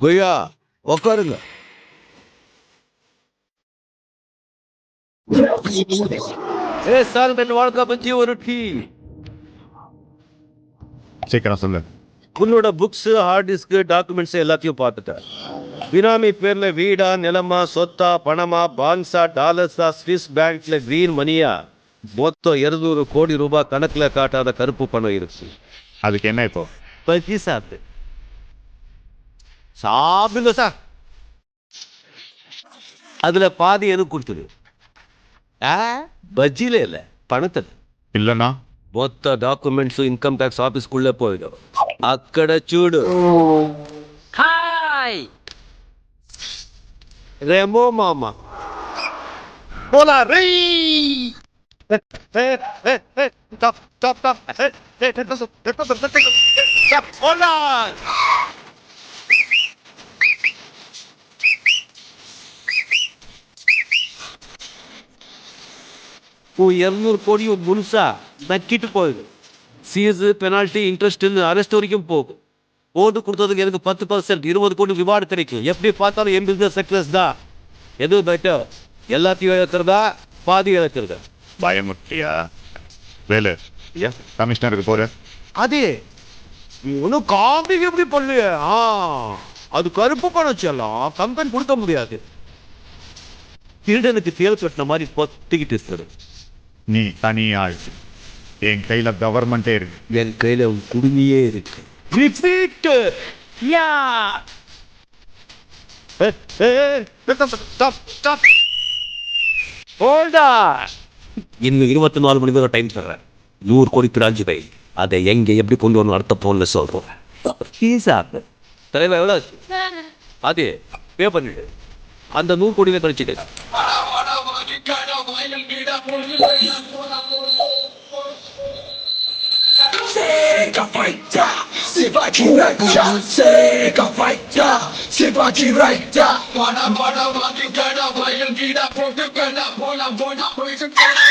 கொய்யா உக்காருங்க. சார் என் வாழ்க்கை பத்தி ஒரு டீ. சீக்கிரம் சொல்லு. உன்னோட புக்ஸ், ஹார்ட் டிஸ்க், டாக்குமெண்ட்ஸ் எல்லாத்தையும் பார்த்துட்டேன். பினாமி பேர்ல வீடா, நிலமா, சொத்தா, பணமா, பான்ஸா, டாலர்ஸா, ஸ்விஸ் பேங்க்ல கிரீன் மணியா, மொத்தம் 200 கோடி ரூபாய் கணக்குல காட்டாத கருப்பு பணம் இருக்கு. அதுக்கு என்ன இப்போ? பஜ்ஜி சாப்பிட்டு சாப்பிடுங்க சார். அதுல பாதி எது கொடுத்துரு. பஜ்ஜில இல்ல, பணத்துல. இல்லைண்ணா மொத்த டாக்குமெண்ட்ஸ் இன்கம் டாக்ஸ் ஆபீஸ்க்குள்ள போயிடும். అక్కడ చూడు. హాయ్ రేమో మామ పోలా రే. స్టాప్ స్టాప్ స్టాప్ పోలా. ஓ 200 கோடியும் முழுசா நக்கிட்டு போகுது. ஃபீஸு, பெனால்ட்டி, இன்ட்ரெஸ்ட், அரெஸ்ட் வரைக்கும் போகும். ஓட்டு கொடுத்ததுக்கு எனக்கு 10%, 20 கோடி ரிவார்டு கிடைக்கும். எப்படி பார்த்தாலும் என் பிசினஸ் சக்ஸஸ் தான். எது பெட்டர்? எல்லாத்தையும் இழக்கிறதா, பாதி இழக்கிறதா? பயமுட்டியா வேலு கமிஷனருக்கு போற. அதே ஒன்றும் காப்பி எப்படி பண்ணலையே. அது கருப்பு பணம் செல்லாம் கம்பெனி கொடுக்க முடியாது. திருடனுக்கு தேல் கட்டின மாதிரி பொத்திக்கிட்டு இருக்கிறது. நீ தனி ஆள், என் கையில கவர்மெண்டே இருக்கு. என் கையில குடுமையே இருக்கு. இன்னும் 24 மணி நேரம் டைம் தர்றேன். 100 கோடி பிராஞ்சி பை. அதை எங்க எப்படி கொண்டு வரணும் அடுத்த போன்ல சொல்றோம். தலைவர் எவ்வளோ அது பே பண்ணிடு. அந்த 100 கோடியில கழிச்சுட்டு Sega fighter, Sivaki Raja, Sega fighter, Sivaki Raja. Wana wadi gana, vayal gida, potu gana, bola, poisu gana.